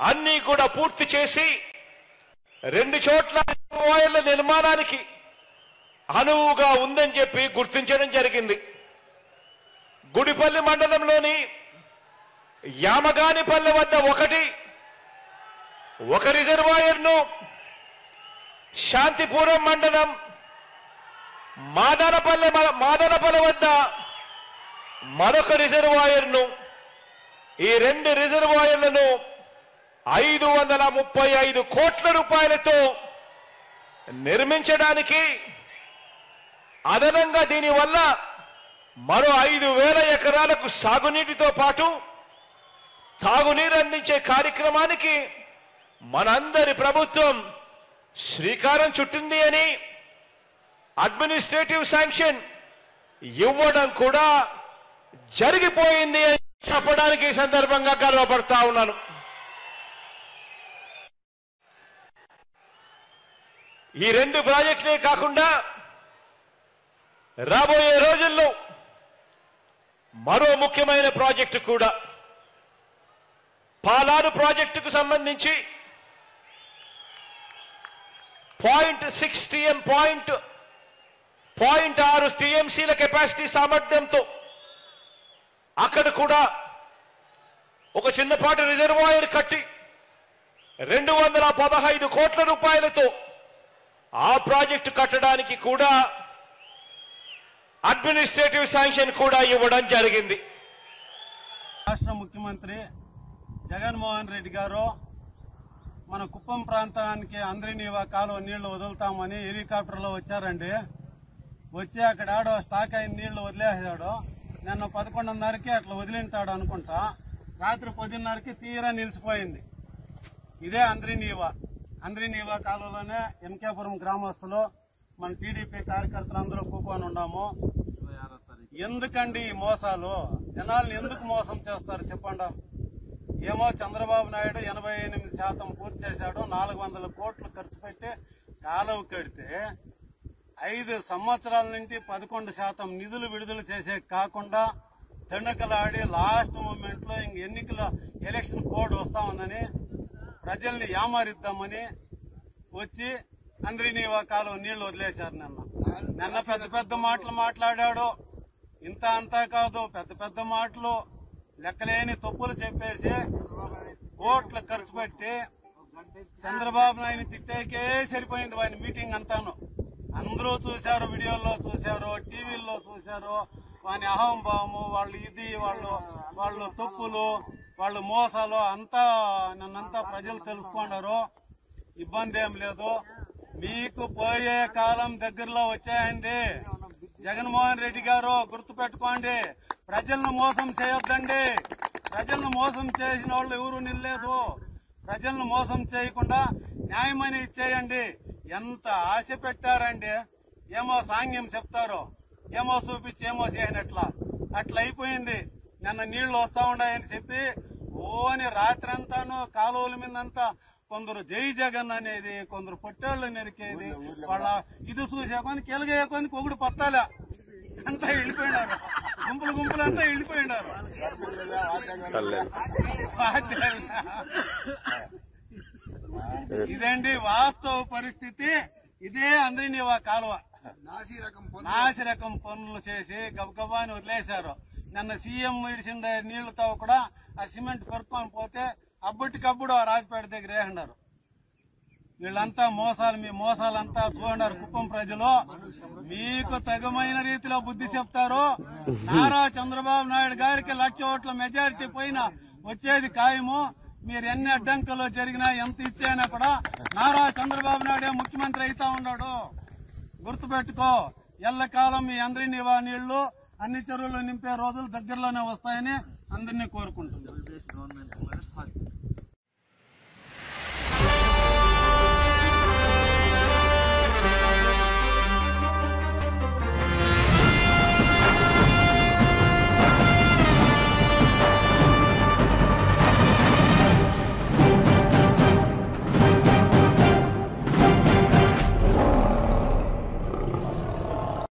అన్నీ కూడా పూర్తి చేసి 2 చోట్ల రిజర్వాయర్ల నిర్మాణానికి అనువుగా ఉందని చెప్పి గుర్తించడం జరిగింది. గుడిపల్లి మండలంలోని యామగానిపల్లె వద్ద ఒక రిజర్వాయర్ను, శాంతిపురం మండలం మాదనపల్లె వద్ద మరొక రిజర్వాయర్ను, ఈ 2 రిజర్వాయర్లను 535 కోట్ల రూపాయలతో నిర్మించడానికి, అదనంగా దీనివల్ల మరో 5,000 ఎకరాలకు సాగునీటితో పాటు తాగునీరు అందించే కార్యక్రమానికి మనందరి ప్రభుత్వం శ్రీకారం చుట్టింది అని అడ్మినిస్ట్రేటివ్ శాంక్షన్ ఇవ్వడం కూడా జరిగిపోయింది అని చెప్పడానికి ఈ సందర్భంగా గర్వపడతా ఉన్నాను. ఈ 2 ప్రాజెక్టులే కాకుండా రాబోయే రోజుల్లో మరో ముఖ్యమైన ప్రాజెక్టు కూడా, పాలారు ప్రాజెక్టుకు సంబంధించి 0.6 టీఎంసీల కెపాసిటీ సామర్థ్యంతో అక్కడ కూడా ఒక చిన్నపాటి రిజర్వాయర్ కట్టి 215 కోట్ల రూపాయలతో ఆ ప్రాజెక్టు కట్టడానికి కూడా అడ్మినిస్ట్రేటివ్ శాంక్షన్ కూడా ఇవ్వడం జరిగింది. రాష్ట్ర ముఖ్యమంత్రి జగన్మోహన్ రెడ్డి గారు మన కుప్పం ప్రాంతానికి అందరినీవా కాలువ నీళ్లు వదులుతామని హెలికాప్టర్లో వచ్చారండి. వచ్చి అక్కడ ఆడో స్టాక్ అయిన నీళ్లు వదిలేసాడు. నిన్న 11:30కి అట్లా వదిలింటాడు అనుకుంటా. రాత్రి 10:30కి తీరా నిలిచిపోయింది. ఇదే అంద్రినీవా కాలువలోనే ఎంకేపురం గ్రామస్తులు మన టీడీపీ కార్యకర్తలందరూ కూకొని ఉన్నాము. ఎందుకండి ఈ మోసాలు? జనాల్ని ఎందుకు మోసం చేస్తారు చెప్పండి. ఏమో చంద్రబాబు నాయుడు 88% పూర్తి చేశాడు, 400 కోట్లు ఖర్చు పెట్టి కాలువ కడితే 5 సంవత్సరాల నుండి 11% నిధులు విడుదల చేసే కాకుండా తండకలాడి లాస్ట్ మూమెంట్ లో ఎన్నికల ఎలక్షన్ కోడ్ వస్తా ఉందని ప్రజల్ని యామారిద్దామని వచ్చి అందరినీవా కాలువ నీళ్లు వదిలేశారు. నిన్న పెద్ద మాటలు మాట్లాడాడు. ఇంత అంతా కాదు, పెద్ద మాటలు లెక్కలేని తప్పులు చెప్పేసి కోట్లు ఖర్చు పెట్టి చంద్రబాబు నాయుడు తిట్టేకే సరిపోయింది వాని మీటింగ్ అంతాను. అందరూ చూశారు, వీడియోల్లో చూశారు, టీవీల్లో చూశారు. వాని అహంభావము, వాళ్ళు తప్పులు, వాళ్ళు మోసాలు అంతా నన్నంతా ప్రజలు తెలుసుకున్నారు. ఇబ్బంది ఏం లేదు. మీకు పోయే కాలం దగ్గరలో వచ్చాయండి. జగన్మోహన్ రెడ్డి గారు గుర్తుపెట్టుకోండి, ప్రజలను మోసం చేయొద్దండి. ప్రజలను మోసం చేసిన వాళ్ళు ఎవరు నిల్లేదు. ప్రజలను మోసం చేయకుండా న్యాయమని ఇచ్చేయండి. ఎంత ఆశ పెట్టారండి. ఏమో సాంగ్యం చెప్తారు, ఏమో చూపించి ఏమో చేయనట్లా అట్లా అయిపోయింది. నిన్న నీళ్లు వస్తా ఉన్నాయని చెప్పి ఓని రాత్రంతాను కాలువల మీదంతా కొందరు జై జగన్ అనేది, కొందరు పొట్టేళ్లు నెరికేది, వాళ్ళ ఇది చూసేకొని కెలగేయకొని ఒకడు పత్తాలా అంతా వెళ్ళిపోయినారు. గుంపులంతా వెళ్ళిపోయినారు. ఇదండి వాస్తవ పరిస్థితి. ఇదే అందరినీవా కాలువ నాసి రకం పనులు చేసి గబగబాని వదిలేశారు. నిన్న సీఎం ఇడిచిన నీళ్లతో కూడా ఆ సిమెంట్ పెరుక్కొని పోతే అప్పటికప్పుడు ఆ రాజపేట దగ్గర వేసినారు. వీళ్ళంతా మోసాలు, మీ మోసాలంతా చూడన్నారు. కుప్పం ప్రజలు మీకు తగమైన రీతిలో బుద్ధి చెప్తారు. నారా చంద్రబాబు నాయుడు గారికి 1,00,000 ఓట్ల మెజారిటీ పైన వచ్చేది ఖాయము. మీరు ఎన్ని అడ్డంకులు జరిగినా ఎంత ఇచ్చేనా కూడా నారా చంద్రబాబు నాయుడే ముఖ్యమంత్రి అవుతా ఉన్నాడు. గుర్తుపెట్టుకో, ఎల్లకాలం మీ అందరినీవా నీళ్లు అన్ని చెరువులు నింపే రోజులు దగ్గరలోనే వస్తాయని అందరినీ కోరుకుంటున్నాను.